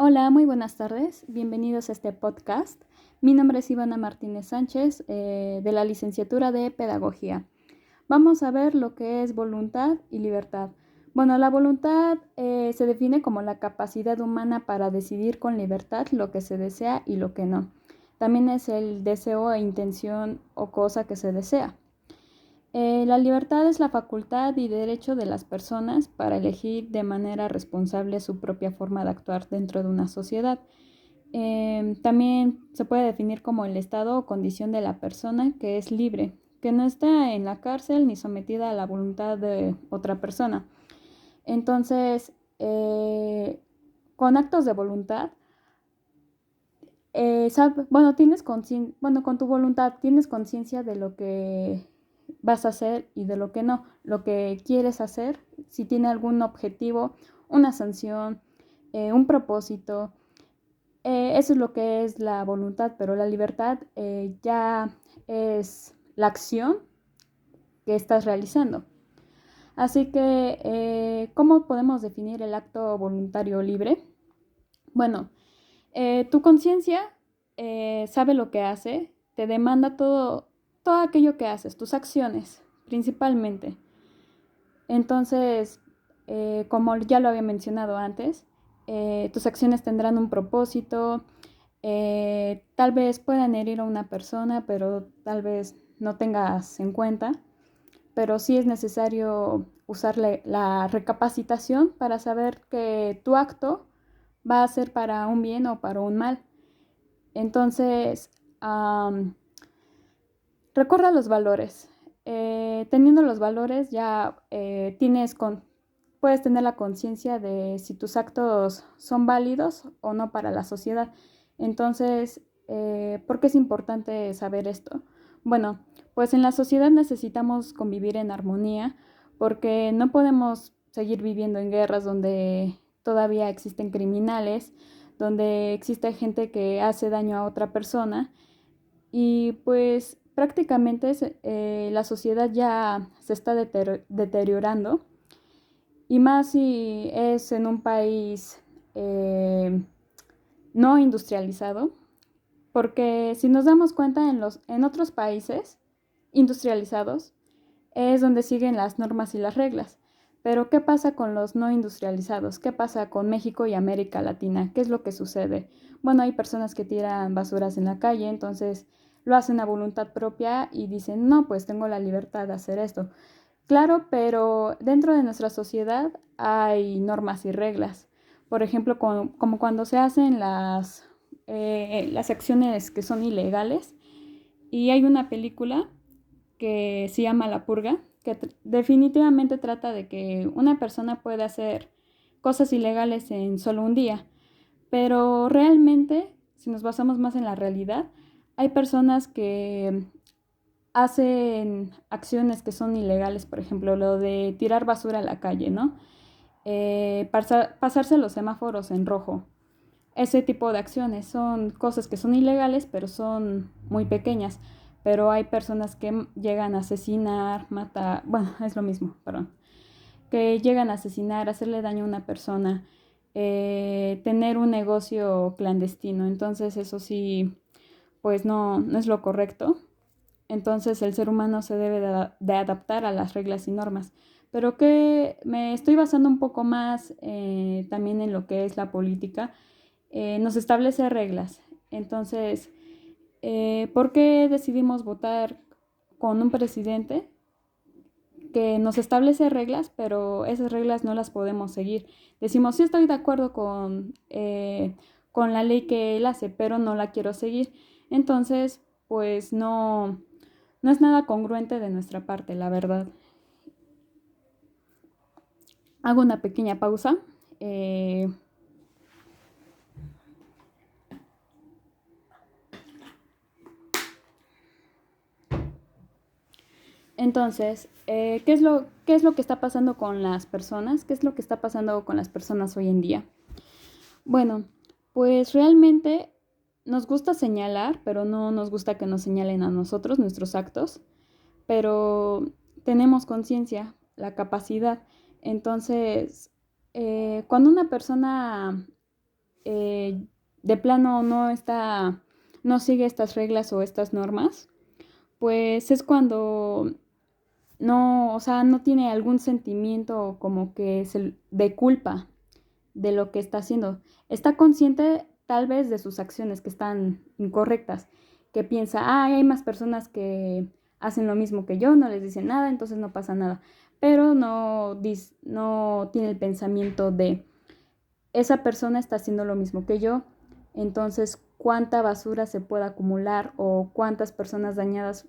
Hola, muy buenas tardes. Bienvenidos a este podcast. Mi nombre es Ivana Martínez Sánchez, de la licenciatura de Pedagogía. Vamos a ver lo que es voluntad y libertad. Bueno, la voluntad se define como la capacidad humana para decidir con libertad lo que se desea y lo que no. También es el deseo e intención o cosa que se desea. La libertad es la facultad y derecho de las personas para elegir de manera responsable su propia forma de actuar dentro de una sociedad. También se puede definir como el estado o condición de la persona que es libre, que no está en la cárcel ni sometida a la voluntad de otra persona. Entonces, con actos de voluntad, con tu voluntad tienes conciencia de lo que vas a hacer y de lo que no, lo que quieres hacer, si tiene algún objetivo, una sanción, un propósito. Eso es lo que es la voluntad, pero la libertad ya es la acción que estás realizando. Así que, ¿cómo podemos definir el acto voluntario libre? Bueno, tu conciencia sabe lo que hace, te demanda todo aquello que haces, tus acciones principalmente. Entonces, como ya lo había mencionado antes, tus acciones tendrán un propósito, tal vez puedan herir a una persona, pero tal vez no tengas en cuenta, pero sí es necesario usar la recapacitación para saber que tu acto va a ser para un bien o para un mal. Entonces, recuerda los valores. Teniendo los valores ya puedes tener la conciencia de si tus actos son válidos o no para la sociedad. Entonces, ¿por qué es importante saber esto? Bueno, pues en la sociedad necesitamos convivir en armonía porque no podemos seguir viviendo en guerras donde todavía existen criminales, donde existe gente que hace daño a otra persona y pues prácticamente la sociedad ya se está deteriorando y más si es en un país no industrializado, porque si nos damos cuenta en otros países industrializados es donde siguen las normas y las reglas. Pero ¿qué pasa con los no industrializados? ¿Qué pasa con México y América Latina? ¿Qué es lo que sucede? Bueno, hay personas que tiran basuras en la calle, entonces lo hacen a voluntad propia y dicen, no, pues tengo la libertad de hacer esto. Claro, pero dentro de nuestra sociedad hay normas y reglas. Por ejemplo, como cuando se hacen las acciones que son ilegales. Y hay una película que se llama La Purga, que definitivamente trata de que una persona puede hacer cosas ilegales en solo un día. Pero realmente, si nos basamos más en la realidad, hay personas que hacen acciones que son ilegales, por ejemplo, lo de tirar basura a la calle, ¿no? Pasarse los semáforos en rojo. Ese tipo de acciones son cosas que son ilegales, pero son muy pequeñas. Pero hay personas que llegan a asesinar, matar, bueno, es lo mismo, perdón, que llegan a asesinar, hacerle daño a una persona, tener un negocio clandestino. Entonces eso sí, pues no es lo correcto. Entonces el ser humano se debe de adaptar a las reglas y normas. Pero que me estoy basando un poco más también en lo que es la política. Nos establece reglas. Entonces, ¿por qué decidimos votar con un presidente que nos establece reglas, pero esas reglas no las podemos seguir? Decimos, sí estoy de acuerdo con la ley que él hace, pero no la quiero seguir. Entonces, pues no es nada congruente de nuestra parte, la verdad. Hago una pequeña pausa. Eh, entonces, qué es lo que está pasando con las personas? ¿Qué es lo que está pasando con las personas hoy en día? Bueno, pues realmente nos gusta señalar, pero no nos gusta que nos señalen a nosotros nuestros actos, pero tenemos conciencia, la capacidad. Entonces, cuando una persona de plano no sigue estas reglas o estas normas, pues es cuando no, o sea, no tiene algún sentimiento como que de culpa de lo que está haciendo. Está consciente tal vez de sus acciones que están incorrectas, que piensa, hay más personas que hacen lo mismo que yo, no les dicen nada, entonces no pasa nada. Pero no tiene el pensamiento de, esa persona está haciendo lo mismo que yo, entonces cuánta basura se puede acumular o cuántas personas dañadas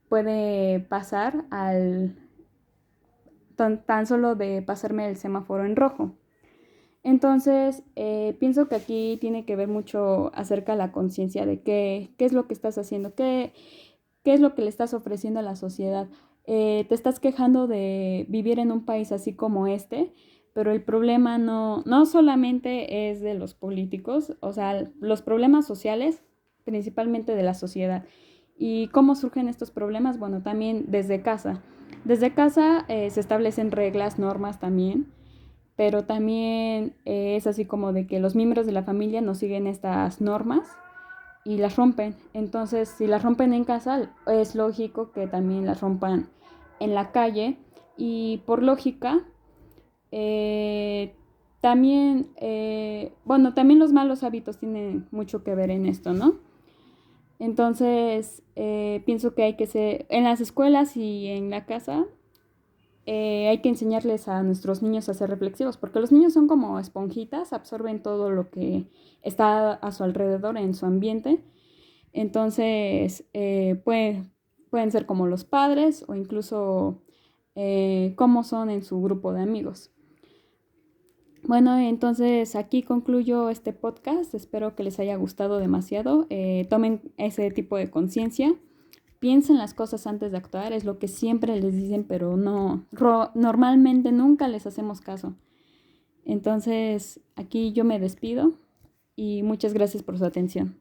puede pasar tan solo de pasarme el semáforo en rojo. Entonces, pienso que aquí tiene que ver mucho acerca de la conciencia de qué es lo que estás haciendo, qué es lo que le estás ofreciendo a la sociedad. Te estás quejando de vivir en un país así como este, pero el problema no solamente es de los políticos, o sea, los problemas sociales, principalmente de la sociedad. ¿Y cómo surgen estos problemas? Bueno, también desde casa. Desde casa se establecen reglas, normas también, pero también es así como de que los miembros de la familia no siguen estas normas y las rompen. Entonces, si las rompen en casa, es lógico que también las rompan en la calle y por lógica, eh, también los malos hábitos tienen mucho que ver en esto, ¿no? Entonces, pienso que hay que ser, en las escuelas y en la casa, hay que enseñarles a nuestros niños a ser reflexivos, porque los niños son como esponjitas, absorben todo lo que está a su alrededor en su ambiente. Entonces, pueden ser como los padres o incluso cómo son en su grupo de amigos. Bueno, entonces aquí concluyo este podcast. Espero que les haya gustado demasiado. Tomen ese tipo de conciencia. Piensen las cosas antes de actuar, es lo que siempre les dicen, pero normalmente nunca les hacemos caso. Entonces, aquí yo me despido y muchas gracias por su atención.